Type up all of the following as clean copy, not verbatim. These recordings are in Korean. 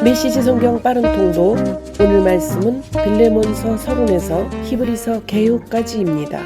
메시지 성경 빠른 통독. 오늘 말씀은 빌레몬서 서론에서 히브리서 개요까지입니다.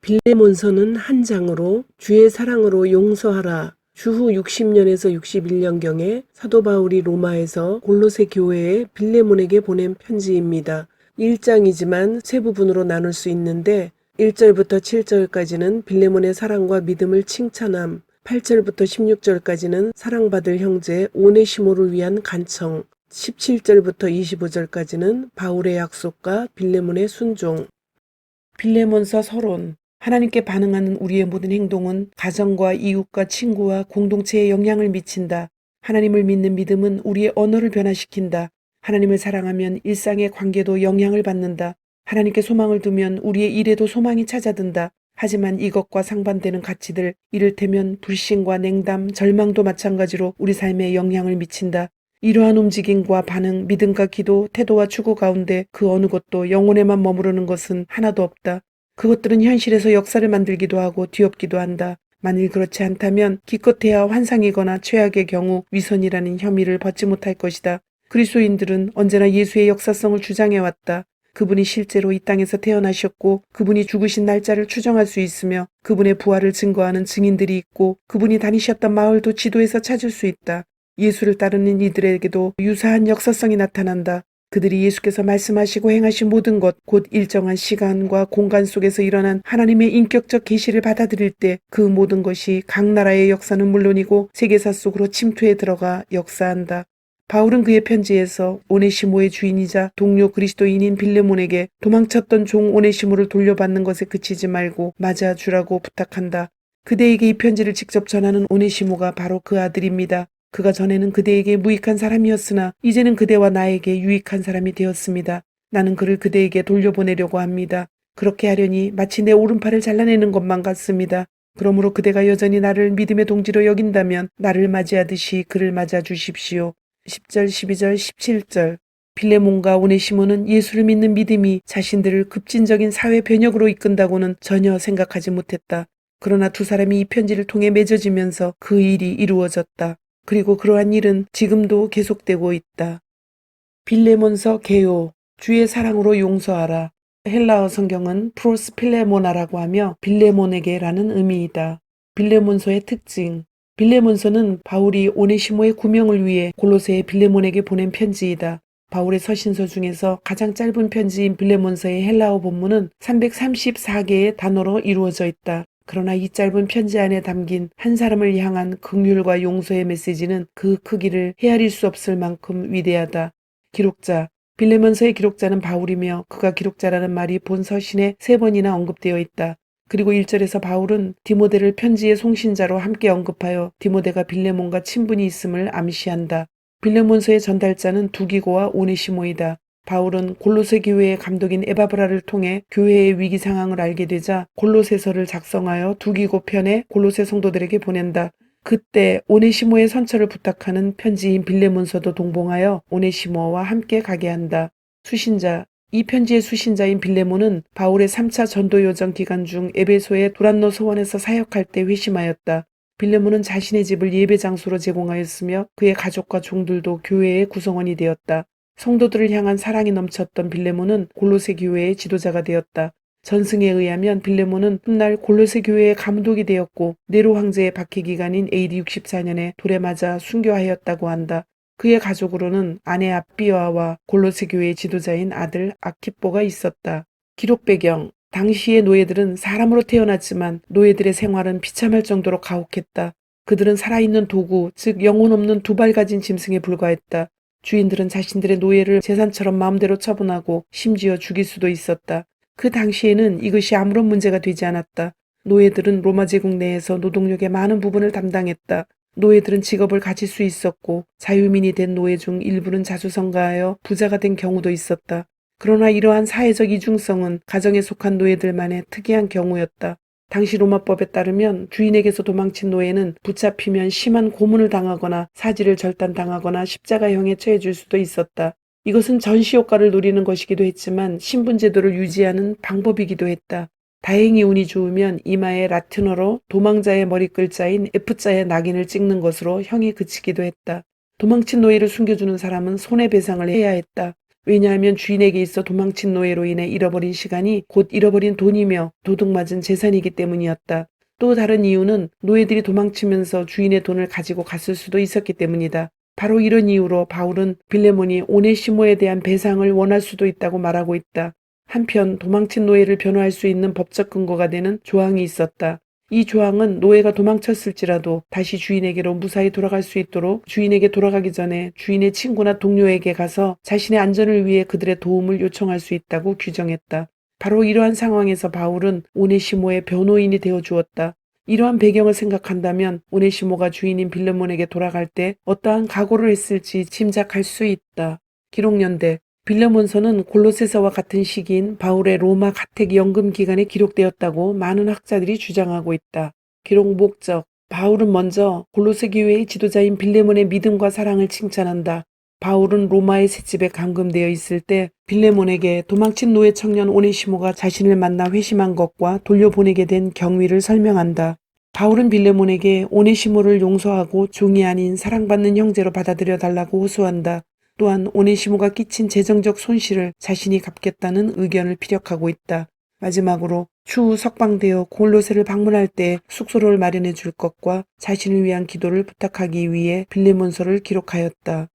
빌레몬서는 한 장으로 주의 사랑으로 용서하라. 주후 60년에서 61년경에 사도 바울이 로마에서 골로새 교회에 빌레몬에게 보낸 편지입니다. 1장이지만 세 부분으로 나눌 수 있는데 1절부터 7절까지는 빌레몬의 사랑과 믿음을 칭찬함, 8절부터 16절까지는 사랑받을 형제 오네시모를 위한 간청, 17절부터 25절까지는 바울의 약속과 빌레몬의 순종. 빌레몬서 서론. 하나님께 반응하는 우리의 모든 행동은 가정과 이웃과 친구와 공동체에 영향을 미친다. 하나님을 믿는 믿음은 우리의 언어를 변화시킨다. 하나님을 사랑하면 일상의 관계도 영향을 받는다. 하나님께 소망을 두면 우리의 일에도 소망이 찾아든다. 하지만 이것과 상반되는 가치들, 이를테면 불신과 냉담, 절망도 마찬가지로 우리 삶에 영향을 미친다. 이러한 움직임과 반응, 믿음과 기도, 태도와 추구 가운데 그 어느 것도 영혼에만 머무르는 것은 하나도 없다. 그것들은 현실에서 역사를 만들기도 하고 뒤엎기도 한다. 만일 그렇지 않다면 기껏해야 환상이거나 최악의 경우 위선이라는 혐의를 벗지 못할 것이다. 그리스도인들은 언제나 예수의 역사성을 주장해왔다. 그분이 실제로 이 땅에서 태어나셨고 그분이 죽으신 날짜를 추정할 수 있으며 그분의 부활을 증거하는 증인들이 있고 그분이 다니셨던 마을도 지도에서 찾을 수 있다. 예수를 따르는 이들에게도 유사한 역사성이 나타난다. 그들이 예수께서 말씀하시고 행하신 모든 것, 곧 일정한 시간과 공간 속에서 일어난 하나님의 인격적 계시를 받아들일 때 그 모든 것이 각 나라의 역사는 물론이고 세계사 속으로 침투해 들어가 역사한다. 바울은 그의 편지에서 오네시모의 주인이자 동료 그리스도인인 빌레몬에게 도망쳤던 종 오네시모를 돌려받는 것에 그치지 말고 맞아주라고 부탁한다. 그대에게 이 편지를 직접 전하는 오네시모가 바로 그 아들입니다. 그가 전에는 그대에게 무익한 사람이었으나 이제는 그대와 나에게 유익한 사람이 되었습니다. 나는 그를 그대에게 돌려보내려고 합니다. 그렇게 하려니 마치 내 오른팔을 잘라내는 것만 같습니다. 그러므로 그대가 여전히 나를 믿음의 동지로 여긴다면 나를 맞이하듯이 그를 맞아 주십시오. 10절, 12절, 17절. 빌레몬과 오네시모는 예수를 믿는 믿음이 자신들을 급진적인 사회 변혁으로 이끈다고는 전혀 생각하지 못했다. 그러나 두 사람이 이 편지를 통해 맺어지면서 그 일이 이루어졌다. 그리고 그러한 일은 지금도 계속되고 있다. 빌레몬서 개요. 주의 사랑으로 용서하라. 헬라어 성경은 프로스 필레모나라고 하며 빌레몬에게라는 의미이다. 빌레몬서의 특징. 빌레몬서는 바울이 오네시모의 구명을 위해 골로새의 빌레몬에게 보낸 편지이다. 바울의 서신서 중에서 가장 짧은 편지인 빌레몬서의 헬라어 본문은 334개의 단어로 이루어져 있다. 그러나 이 짧은 편지 안에 담긴 한 사람을 향한 긍휼과 용서의 메시지는 그 크기를 헤아릴 수 없을 만큼 위대하다. 기록자. 빌레몬서의 기록자는 바울이며 그가 기록자라는 말이 본 서신에 3번이나 언급되어 있다. 그리고 1절에서 바울은 디모데를 편지의 송신자로 함께 언급하여 디모데가 빌레몬과 친분이 있음을 암시한다. 빌레몬서의 전달자는 두기고와 오네시모이다. 바울은 골로새 교회의 감독인 에바브라를 통해 교회의 위기 상황을 알게 되자 골로새서를 작성하여 두기고 편에 골로새 성도들에게 보낸다. 그때 오네시모의 선처를 부탁하는 편지인 빌레몬서도 동봉하여 오네시모와 함께 가게 한다. 수신자. 이 편지의 수신자인 빌레몬은 바울의 3차 전도 여정 기간 중 에베소의 두란노 소원에서 사역할 때 회심하였다. 빌레몬은 자신의 집을 예배 장소로 제공하였으며 그의 가족과 종들도 교회의 구성원이 되었다. 성도들을 향한 사랑이 넘쳤던 빌레몬은 골로새 교회의 지도자가 되었다. 전승에 의하면 빌레몬은 훗날 골로새 교회의 감독이 되었고 네로 황제의 박해 기간인 AD 64년에 돌에 맞아 순교하였다고 한다. 그의 가족으로는 아내 아비아와 골로새 교회의 지도자인 아들 아키뽀가 있었다. 기록 배경. 당시의 노예들은 사람으로 태어났지만 노예들의 생활은 비참할 정도로 가혹했다. 그들은 살아있는 도구, 즉 영혼 없는 두 발 가진 짐승에 불과했다. 주인들은 자신들의 노예를 재산처럼 마음대로 처분하고 심지어 죽일 수도 있었다. 그 당시에는 이것이 아무런 문제가 되지 않았다. 노예들은 로마 제국 내에서 노동력의 많은 부분을 담당했다. 노예들은 직업을 가질 수 있었고 자유민이 된 노예 중 일부는 자수성가하여 부자가 된 경우도 있었다. 그러나 이러한 사회적 이중성은 가정에 속한 노예들만의 특이한 경우였다. 당시 로마법에 따르면 주인에게서 도망친 노예는 붙잡히면 심한 고문을 당하거나 사지를 절단당하거나 십자가형에 처해질 수도 있었다. 이것은 전시효과를 노리는 것이기도 했지만 신분제도를 유지하는 방법이기도 했다. 다행히 운이 좋으면 이마에 라틴어로 도망자의 머리 글자인 F자의 낙인을 찍는 것으로 형이 그치기도 했다. 도망친 노예를 숨겨주는 사람은 손해배상을 해야 했다. 왜냐하면 주인에게 있어 도망친 노예로 인해 잃어버린 시간이 곧 잃어버린 돈이며 도둑맞은 재산이기 때문이었다. 또 다른 이유는 노예들이 도망치면서 주인의 돈을 가지고 갔을 수도 있었기 때문이다. 바로 이런 이유로 바울은 빌레몬이 오네시모에 대한 배상을 원할 수도 있다고 말하고 있다. 한편 도망친 노예를 변호할 수 있는 법적 근거가 되는 조항이 있었다. 이 조항은 노예가 도망쳤을지라도 다시 주인에게로 무사히 돌아갈 수 있도록 주인에게 돌아가기 전에 주인의 친구나 동료에게 가서 자신의 안전을 위해 그들의 도움을 요청할 수 있다고 규정했다. 바로 이러한 상황에서 바울은 오네시모의 변호인이 되어 주었다. 이러한 배경을 생각한다면 오네시모가 주인인 빌레몬에게 돌아갈 때 어떠한 각오를 했을지 짐작할 수 있다. 기록연대 빌레몬서는 골로새서와 같은 시기인 바울의 로마 가택 연금 기간에 기록되었다고 많은 학자들이 주장하고 있다. 기록 목적 바울은 먼저 골로새 교회의 지도자인 빌레몬의 믿음과 사랑을 칭찬한다. 바울은 로마의 셋집에 감금되어 있을 때 빌레몬에게 도망친 노예 청년 오네시모가 자신을 만나 회심한 것과 돌려보내게 된 경위를 설명한다. 바울은 빌레몬에게 오네시모를 용서하고 종이 아닌 사랑받는 형제로 받아들여 달라고 호소한다. 또한 오네시모가 끼친 재정적 손실을 자신이 갚겠다는 의견을 피력하고 있다. 마지막으로 추후 석방되어 골로새를 방문할 때 숙소를 마련해 줄 것과 자신을 위한 기도를 부탁하기 위해 빌레몬서를 기록하였다.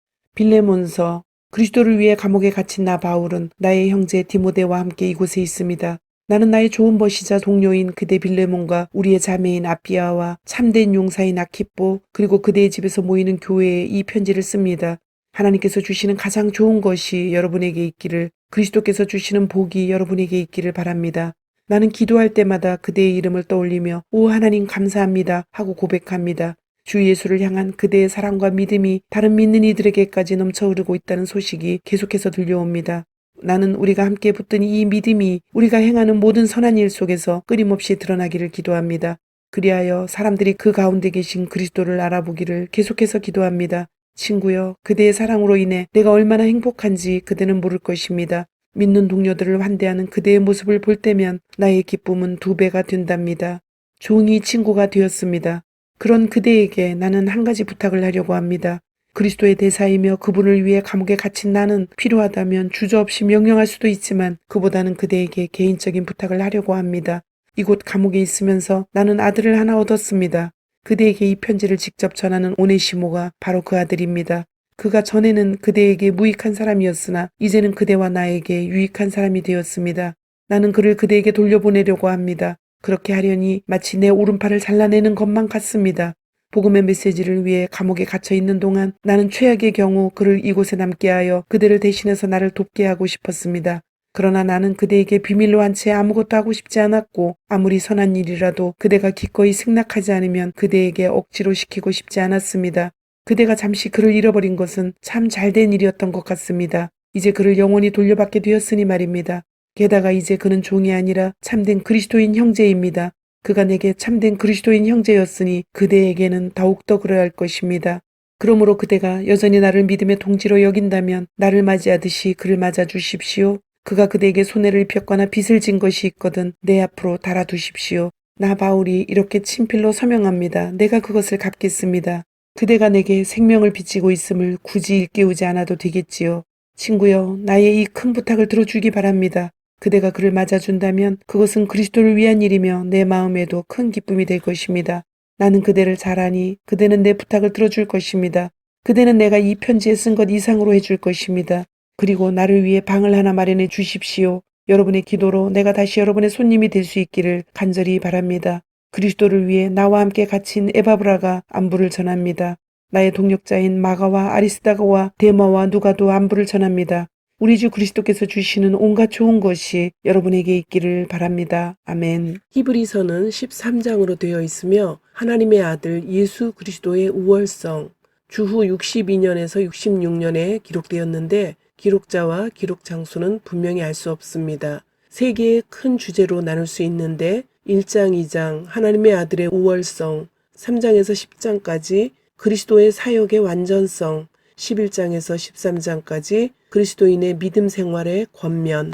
빌레몬서 그리스도를 위해 감옥에 갇힌 나 바울은 나의 형제 디모데와 함께 이곳에 있습니다. 나는 나의 좋은 벗이자 동료인 그대 빌레몬과 우리의 자매인 아피아와 참된 용사인 아키뽀 그리고 그대의 집에서 모이는 교회에 이 편지를 씁니다. 하나님께서 주시는 가장 좋은 것이 여러분에게 있기를 그리스도께서 주시는 복이 여러분에게 있기를 바랍니다. 나는 기도할 때마다 그대의 이름을 떠올리며 오 하나님 감사합니다 하고 고백합니다. 주 예수를 향한 그대의 사랑과 믿음이 다른 믿는 이들에게까지 넘쳐 흐르고 있다는 소식이 계속해서 들려옵니다. 나는 우리가 함께 붙든 이 믿음이 우리가 행하는 모든 선한 일 속에서 끊임없이 드러나기를 기도합니다. 그리하여 사람들이 그 가운데 계신 그리스도를 알아보기를 계속해서 기도합니다. 친구여, 그대의 사랑으로 인해 내가 얼마나 행복한지 그대는 모를 것입니다. 믿는 동료들을 환대하는 그대의 모습을 볼 때면 나의 기쁨은 2배가 된답니다. 종이 친구가 되었습니다. 그런 그대에게 나는 한 가지 부탁을 하려고 합니다. 그리스도의 대사이며 그분을 위해 감옥에 갇힌 나는 필요하다면 주저없이 명령할 수도 있지만 그보다는 그대에게 개인적인 부탁을 하려고 합니다. 이곳 감옥에 있으면서 나는 아들을 하나 얻었습니다. 그대에게 이 편지를 직접 전하는 오네시모가 바로 그 아들입니다. 그가 전에는 그대에게 무익한 사람이었으나 이제는 그대와 나에게 유익한 사람이 되었습니다. 나는 그를 그대에게 돌려보내려고 합니다. 그렇게 하려니 마치 내 오른팔을 잘라내는 것만 같습니다. 복음의 메시지를 위해 감옥에 갇혀 있는 동안 나는 최악의 경우 그를 이곳에 남게 하여 그대를 대신해서 나를 돕게 하고 싶었습니다. 그러나 나는 그대에게 비밀로 한 채 아무것도 하고 싶지 않았고 아무리 선한 일이라도 그대가 기꺼이 승낙하지 않으면 그대에게 억지로 시키고 싶지 않았습니다. 그대가 잠시 그를 잃어버린 것은 참 잘된 일이었던 것 같습니다. 이제 그를 영원히 돌려받게 되었으니 말입니다. 게다가 이제 그는 종이 아니라 참된 그리스도인 형제입니다. 그가 내게 참된 그리스도인 형제였으니 그대에게는 더욱더 그러야 할 것입니다. 그러므로 그대가 여전히 나를 믿음의 동지로 여긴다면 나를 맞이하듯이 그를 맞아 주십시오. 그가 그대에게 손해를 입혔거나 빚을 진 것이 있거든 내 앞으로 달아두십시오. 나 바울이 이렇게 친필로 서명합니다. 내가 그것을 갚겠습니다. 그대가 내게 생명을 비치고 있음을 굳이 일깨우지 않아도 되겠지요. 친구여, 나의 이 큰 부탁을 들어주기 바랍니다. 그대가 그를 맞아준다면 그것은 그리스도를 위한 일이며 내 마음에도 큰 기쁨이 될 것입니다. 나는 그대를 잘 아니 그대는 내 부탁을 들어줄 것입니다. 그대는 내가 이 편지에 쓴 것 이상으로 해줄 것입니다. 그리고 나를 위해 방을 하나 마련해 주십시오. 여러분의 기도로 내가 다시 여러분의 손님이 될 수 있기를 간절히 바랍니다. 그리스도를 위해 나와 함께 갇힌 에바브라가 안부를 전합니다. 나의 동력자인 마가와 아리스다고와 데마와 누가도 안부를 전합니다. 우리 주 그리스도께서 주시는 온갖 좋은 것이 여러분에게 있기를 바랍니다. 아멘. 히브리서는 13장으로 되어 있으며 하나님의 아들 예수 그리스도의 우월성, 주후 62년에서 66년에 기록되었는데 기록자와 기록 장소는 분명히 알 수 없습니다. 세 개의 큰 주제로 나눌 수 있는데 1장, 2장 하나님의 아들의 우월성, 3장에서 10장까지 그리스도의 사역의 완전성, 11장에서 13장까지 그리스도인의 믿음 생활의 권면.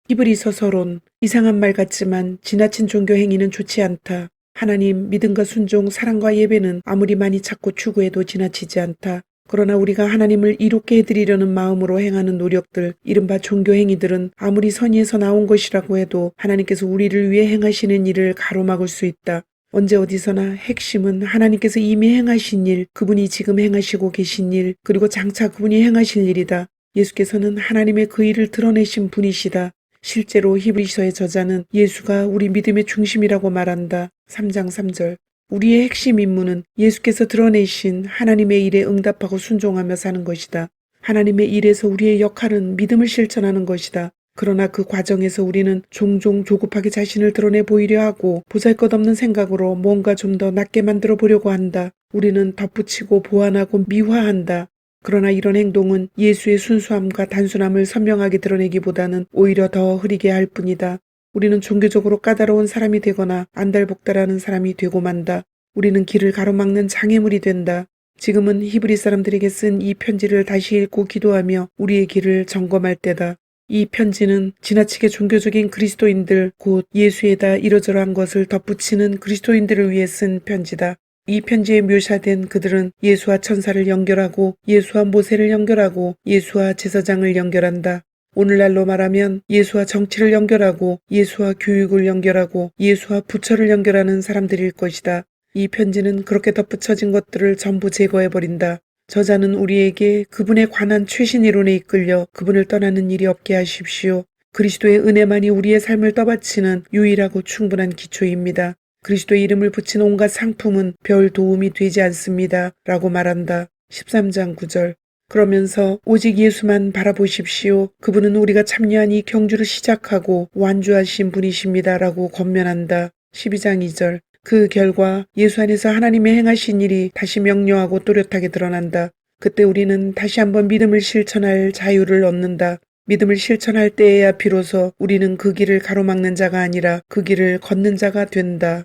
히브리서 서론. 이상한 말 같지만 지나친 종교 행위는 좋지 않다. 하나님, 믿음과 순종, 사랑과 예배는 아무리 많이 찾고 추구해도 지나치지 않다. 그러나 우리가 하나님을 이롭게 해드리려는 마음으로 행하는 노력들, 이른바 종교 행위들은 아무리 선의에서 나온 것이라고 해도 하나님께서 우리를 위해 행하시는 일을 가로막을 수 있다. 언제 어디서나 핵심은 하나님께서 이미 행하신 일, 그분이 지금 행하시고 계신 일, 그리고 장차 그분이 행하실 일이다. 예수께서는 하나님의 그 일을 드러내신 분이시다. 실제로 히브리서의 저자는 예수가 우리 믿음의 중심이라고 말한다. 3장 3절. 우리의 핵심 임무는 예수께서 드러내신 하나님의 일에 응답하고 순종하며 사는 것이다. 하나님의 일에서 우리의 역할은 믿음을 실천하는 것이다. 그러나 그 과정에서 우리는 종종 조급하게 자신을 드러내 보이려 하고 보잘것없는 생각으로 뭔가 좀 더 낫게 만들어 보려고 한다. 우리는 덧붙이고 보완하고 미화한다. 그러나 이런 행동은 예수의 순수함과 단순함을 선명하게 드러내기보다는 오히려 더 흐리게 할 뿐이다. 우리는 종교적으로 까다로운 사람이 되거나 안달복달하는 사람이 되고 만다. 우리는 길을 가로막는 장애물이 된다. 지금은 히브리 사람들에게 쓴 이 편지를 다시 읽고 기도하며 우리의 길을 점검할 때다. 이 편지는 지나치게 종교적인 그리스도인들, 곧 예수에다 이러저러한 것을 덧붙이는 그리스도인들을 위해 쓴 편지다. 이 편지에 묘사된 그들은 예수와 천사를 연결하고 예수와 모세를 연결하고 예수와 제사장을 연결한다. 오늘날로 말하면 예수와 정치를 연결하고 예수와 교육을 연결하고 예수와 부처를 연결하는 사람들일 것이다. 이 편지는 그렇게 덧붙여진 것들을 전부 제거해버린다. 저자는 우리에게 그분에 관한 최신 이론에 이끌려 그분을 떠나는 일이 없게 하십시오. 그리스도의 은혜만이 우리의 삶을 떠받치는 유일하고 충분한 기초입니다. 그리스도의 이름을 붙인 온갖 상품은 별 도움이 되지 않습니다. 라고 말한다. 13장 9절. 그러면서 오직 예수만 바라보십시오. 그분은 우리가 참여한 이 경주를 시작하고 완주하신 분이십니다. 라고 권면한다. 12장 2절. 그 결과 예수 안에서 하나님의 행하신 일이 다시 명료하고 또렷하게 드러난다. 그때 우리는 다시 한번 믿음을 실천할 자유를 얻는다. 믿음을 실천할 때에야 비로소 우리는 그 길을 가로막는 자가 아니라 그 길을 걷는 자가 된다.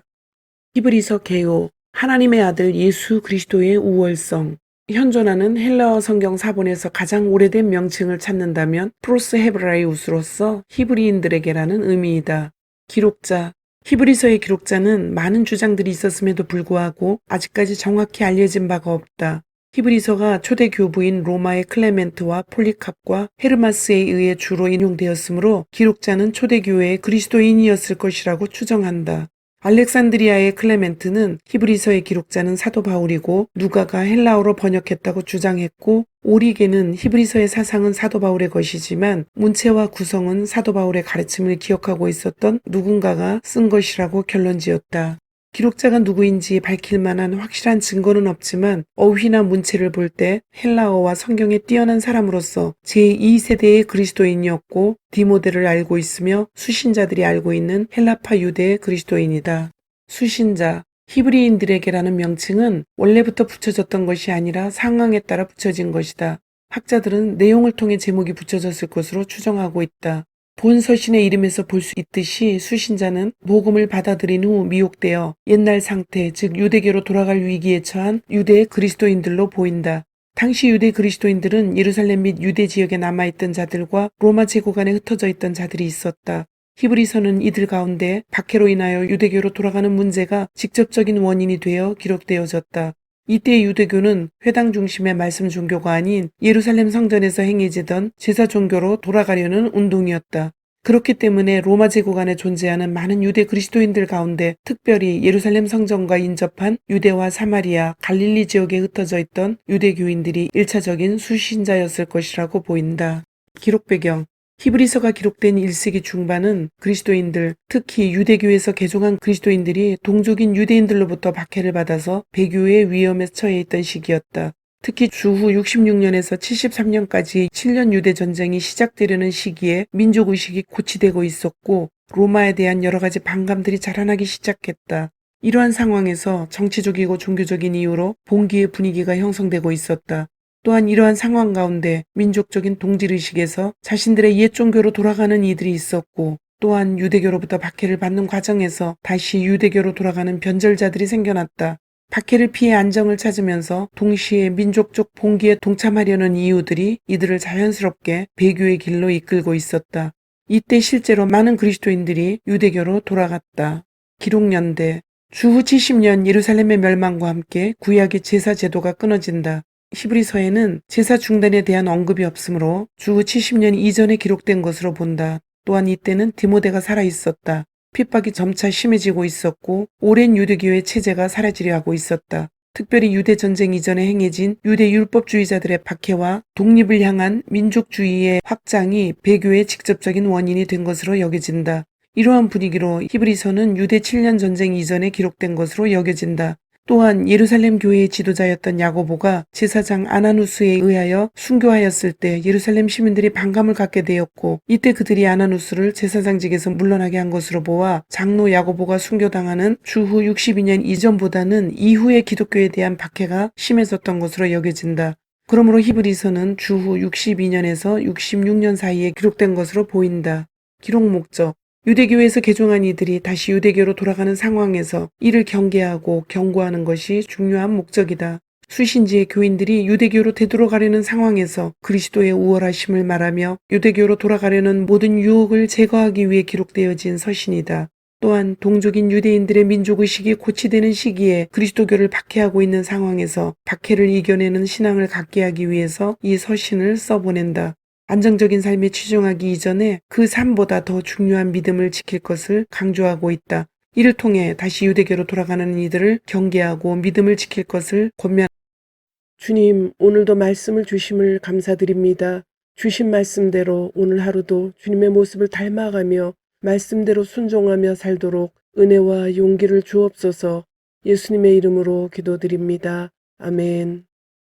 히브리서 개요. 하나님의 아들 예수 그리스도의 우월성. 현존하는 헬라어 성경 사본에서 가장 오래된 명칭을 찾는다면 프로스 헤브라이우스로서 히브리인들에게라는 의미이다. 기록자. 히브리서의 기록자는 많은 주장들이 있었음에도 불구하고 아직까지 정확히 알려진 바가 없다. 히브리서가 초대 교부인 로마의 클레멘트와 폴리캅과 헤르마스에 의해 주로 인용되었으므로 기록자는 초대 교회의 그리스도인이었을 것이라고 추정한다. 알렉산드리아의 클레멘트는 히브리서의 기록자는 사도 바울이고 누가가 헬라어로 번역했다고 주장했고 오리게는 히브리서의 사상은 사도 바울의 것이지만 문체와 구성은 사도 바울의 가르침을 기억하고 있었던 누군가가 쓴 것이라고 결론지었다. 기록자가 누구인지 밝힐 만한 확실한 증거는 없지만 어휘나 문체를 볼 때 헬라어와 성경에 뛰어난 사람으로서 제2세대의 그리스도인이었고 디모데를 알고 있으며 수신자들이 알고 있는 헬라파 유대의 그리스도인이다. 수신자, 히브리인들에게라는 명칭은 원래부터 붙여졌던 것이 아니라 상황에 따라 붙여진 것이다. 학자들은 내용을 통해 제목이 붙여졌을 것으로 추정하고 있다. 본 서신의 이름에서 볼 수 있듯이 수신자는 복음을 받아들인 후 미혹되어 옛날 상태, 즉 유대교로 돌아갈 위기에 처한 유대 그리스도인들로 보인다. 당시 유대 그리스도인들은 예루살렘 및 유대 지역에 남아있던 자들과 로마 제국 안에 흩어져 있던 자들이 있었다. 히브리서는 이들 가운데 박해로 인하여 유대교로 돌아가는 문제가 직접적인 원인이 되어 기록되어졌다. 이때 유대교는 회당 중심의 말씀 종교가 아닌 예루살렘 성전에서 행해지던 제사 종교로 돌아가려는 운동이었다. 그렇기 때문에 로마 제국 안에 존재하는 많은 유대 그리스도인들 가운데 특별히 예루살렘 성전과 인접한 유대와 사마리아, 갈릴리 지역에 흩어져 있던 유대교인들이 1차적인 수신자였을 것이라고 보인다. 기록 배경. 히브리서가 기록된 1세기 중반은 그리스도인들, 특히 유대교에서 개종한 그리스도인들이 동족인 유대인들로부터 박해를 받아서 배교의 위험에 처해 있던 시기였다. 특히 주후 66년에서 73년까지 7년 유대 전쟁이 시작되려는 시기에 민족의식이 고취되고 있었고 로마에 대한 여러 가지 반감들이 자라나기 시작했다. 이러한 상황에서 정치적이고 종교적인 이유로 봉기의 분위기가 형성되고 있었다. 또한 이러한 상황 가운데 민족적인 동질의식에서 자신들의 옛 종교로 돌아가는 이들이 있었고 또한 유대교로부터 박해를 받는 과정에서 다시 유대교로 돌아가는 변절자들이 생겨났다. 박해를 피해 안정을 찾으면서 동시에 민족적 봉기에 동참하려는 이유들이 이들을 자연스럽게 배교의 길로 이끌고 있었다. 이때 실제로 많은 그리스도인들이 유대교로 돌아갔다. 기록연대. 주후 70년 예루살렘의 멸망과 함께 구약의 제사 제도가 끊어진다. 히브리서에는 제사 중단에 대한 언급이 없으므로 주후 70년 이전에 기록된 것으로 본다. 또한 이때는 디모데가 살아 있었다. 핍박이 점차 심해지고 있었고 오랜 유대교의 체제가 사라지려 하고 있었다. 특별히 유대 전쟁 이전에 행해진 유대 율법주의자들의 박해와 독립을 향한 민족주의의 확장이 배교의 직접적인 원인이 된 것으로 여겨진다. 이러한 분위기로 히브리서는 유대 7년 전쟁 이전에 기록된 것으로 여겨진다. 또한 예루살렘 교회의 지도자였던 야고보가 제사장 아나누스에 의하여 순교하였을 때 예루살렘 시민들이 반감을 갖게 되었고 이때 그들이 아나누스를 제사장직에서 물러나게 한 것으로 보아 장로 야고보가 순교당하는 주후 62년 이전보다는 이후의 기독교에 대한 박해가 심해졌던 것으로 여겨진다. 그러므로 히브리서는 주후 62년에서 66년 사이에 기록된 것으로 보인다. 기록 목적 유대교에서 개종한 이들이 다시 유대교로 돌아가는 상황에서 이를 경계하고 경고하는 것이 중요한 목적이다. 수신지의 교인들이 유대교로 되돌아가려는 상황에서 그리스도의 우월하심을 말하며 유대교로 돌아가려는 모든 유혹을 제거하기 위해 기록되어진 서신이다. 또한 동족인 유대인들의 민족의식이 고취되는 시기에 그리스도교를 박해하고 있는 상황에서 박해를 이겨내는 신앙을 갖게 하기 위해서 이 서신을 써보낸다. 안정적인 삶에 치중하기 이전에 그 삶보다 더 중요한 믿음을 지킬 것을 강조하고 있다. 이를 통해 다시 유대교로 돌아가는 이들을 경계하고 믿음을 지킬 것을 권면. 주님, 오늘도 말씀을 주심을 감사드립니다. 주신 말씀대로 오늘 하루도 주님의 모습을 닮아가며 말씀대로 순종하며 살도록 은혜와 용기를 주옵소서. 예수님의 이름으로 기도드립니다. 아멘.